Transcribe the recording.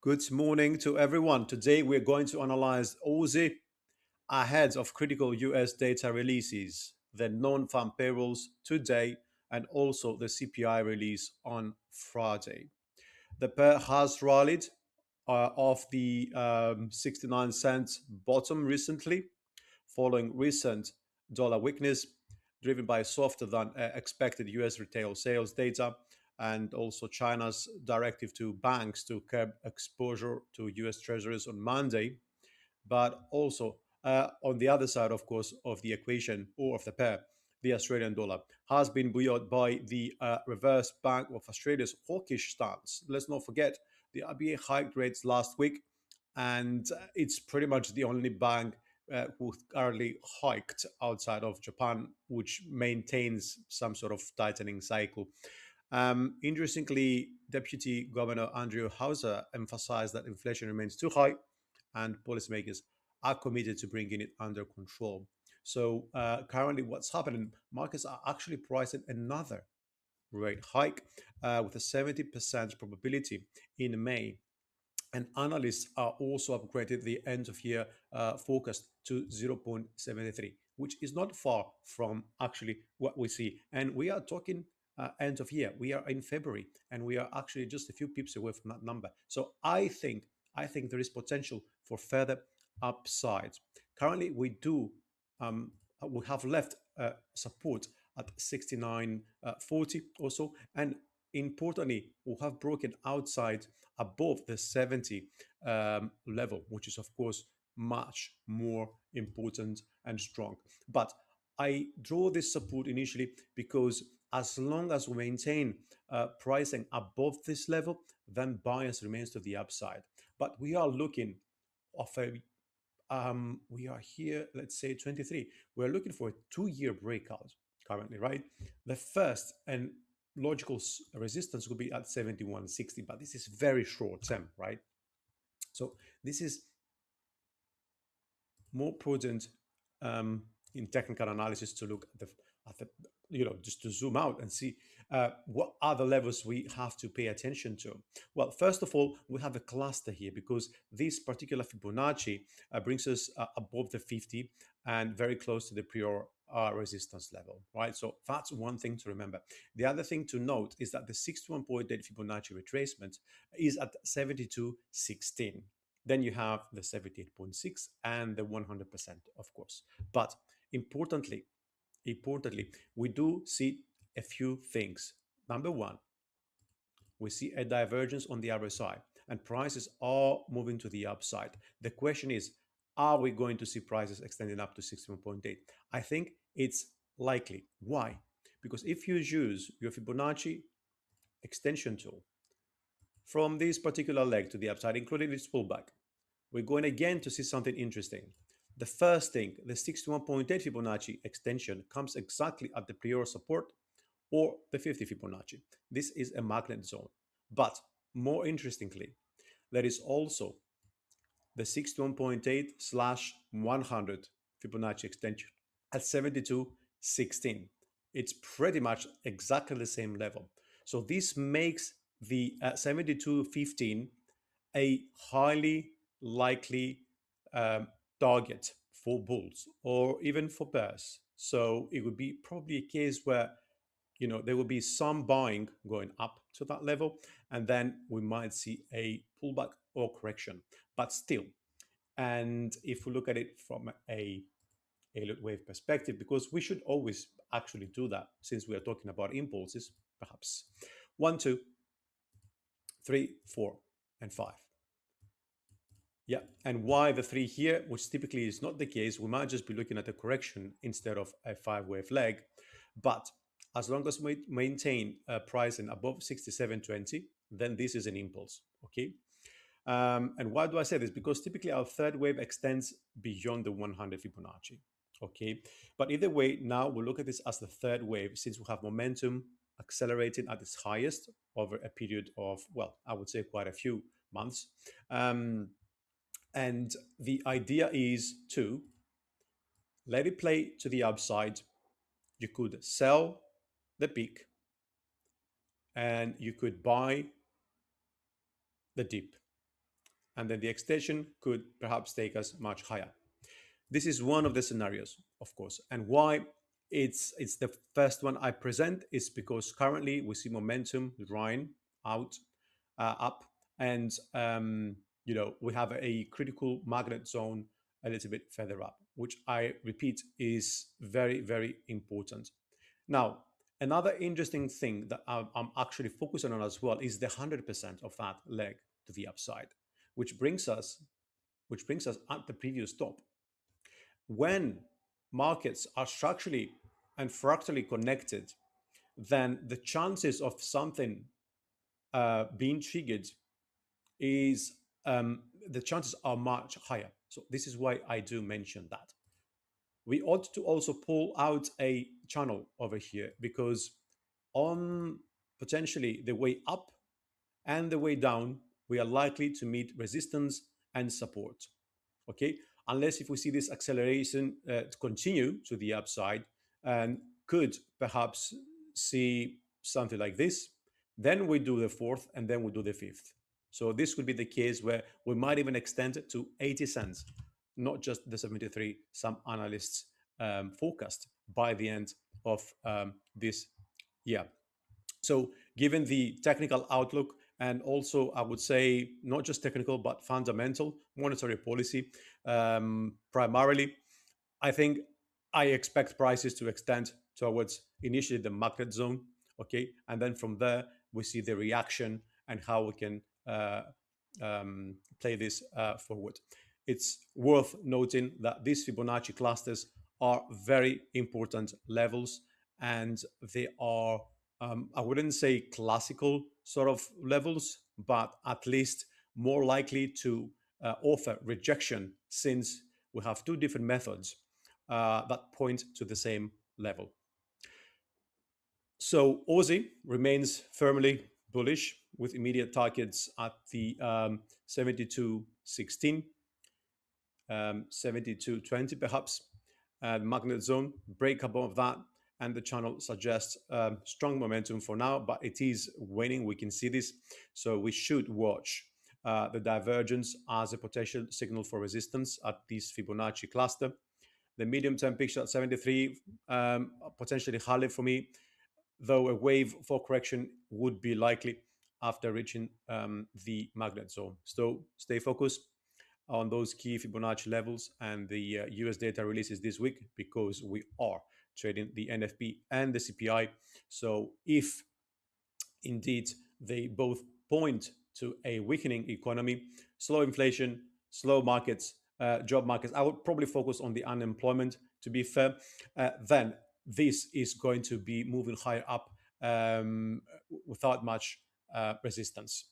Good morning to everyone. Today we're going to analyze AUD ahead of critical US data releases, the non-farm payrolls today, and also the CPI release on Friday. The pair has rallied off the 69 cent bottom recently, following recent dollar weakness driven by softer than expected US retail sales data and also China's directive to banks to curb exposure to US Treasuries on Monday. But also, on the other side, of course, of the equation or of the pair, the Australian dollar has been buoyed by the reverse Bank of Australia's hawkish stance. Let's not forget the RBA hiked rates last week, and it's pretty much the only bank who currently hiked outside of Japan, which maintains some sort of tightening cycle. Interestingly, Deputy Governor Andrew Hauser emphasized that inflation remains too high and policymakers are committed to bringing it under control. So currently, what's happening? Markets are actually pricing another rate hike with a 70% probability in May. And analysts are also upgraded the end of year forecast to 0.73, which is not far from actually what we see. And we are talking end of year. We are in February, and we are actually just a few pips away from that number. So I think there is potential for further upside. Currently, we have left support at 69.40 or so, and importantly, we have broken outside above the 70 level, which is, of course, much more important and strong. But I draw this support initially because as long as we maintain pricing above this level, then bias remains to the upside. But we are looking of a we are here, let's say 23. We're looking for a 2 year breakout currently, right? The first and logical resistance would be at 71.60, but this is very short term, right? So this is more prudent in technical analysis to look at the just to zoom out and see what are the levels we have to pay attention to. Well, first of all, we have a cluster here because this particular Fibonacci brings us above the 50 and very close to the prior resistance level, right? So that's one thing to remember. The other thing to note is that the 61.8 Fibonacci retracement is at 72.16. Then you have the 78.6 and the 100%, of course. But importantly, we do see a few things. Number one, we see a divergence on the RSI and prices are moving to the upside. The question is, are we going to see prices extending up to 61.8? I think it's likely. Why? Because if you use your Fibonacci extension tool from this particular leg to the upside, including its pullback, we're going again to see something interesting. The first thing, the 61.8 Fibonacci extension comes exactly at the prior support or the 50 Fibonacci. This is a magnet zone. But more interestingly, there is also the 61.8 slash 100 Fibonacci extension at 72.16. It's pretty much exactly the same level. So this makes the 72.15 a highly likely um, target for bulls or even for bears. So it would be probably a case where there will be some buying going up to that level, and then we might see a pullback or correction. But still, and if we look at it from a Elliott wave perspective, because we should always actually do that since we are talking about impulses, perhaps 1, 2, 3, 4, and 5. Yeah, and why the three here, which typically is not the case, we might just be looking at a correction instead of a 5 wave leg. But as long as we maintain pricing above 67.20, then this is an impulse, okay? And why do I say this? Because typically our third wave extends beyond the 100 Fibonacci, okay? But either way, now we'll look at this as the third wave since we have momentum accelerating at its highest over a period of, well, I would say quite a few months. And the idea is to let it play to the upside. You could sell the peak and you could buy the dip. and then the extension could perhaps take us much higher. This is one of the scenarios, of course, and why it's the first one I present is because currently we see momentum drawing out up, and we have a critical magnet zone a little bit further up, which I repeat is very, very important. Now, another interesting thing that I'm actually focusing on as well is the 100% of that leg to the upside, which brings us at the previous top. When markets are structurally and fractally connected, then the chances of something being triggered is the chances are much higher. So this is why I do mention that. We ought to also pull out a channel over here, because on potentially the way up and the way down, we are likely to meet resistance and support. Okay, unless if we see this acceleration to continue to the upside and could perhaps see something like this, then we do the fourth and then we do the fifth. So this could be the case where we might even extend it to 80 cents, not just the 73 some analysts forecast by the end of this year. So, given the technical outlook, and also I would say not just technical but fundamental monetary policy, primarily, I think I expect prices to extend towards initially the market zone, okay, and then from there we see the reaction and how we can play this forward. It's worth noting that these Fibonacci clusters are very important levels, and they are, I wouldn't say classical sort of levels, but at least more likely to offer rejection, since we have two different methods that point to the same level. So Aussie remains firmly bullish with immediate targets at the 72.16, 72.20 perhaps, magnet zone, break above that, and the channel suggests strong momentum for now, but it is waning. We can see this. So we should watch the divergence as a potential signal for resistance at this Fibonacci cluster. The medium-term picture at 73, potentially high for me, though a wave for correction would be likely after reaching the magnet zone. So stay focused on those key Fibonacci levels and the US data releases this week, because we are trading the NFP and the CPI. So if indeed they both point to a weakening economy, slow inflation, slow markets, job markets, I would probably focus on the unemployment, to be fair, then this is going to be moving higher up without much resistance.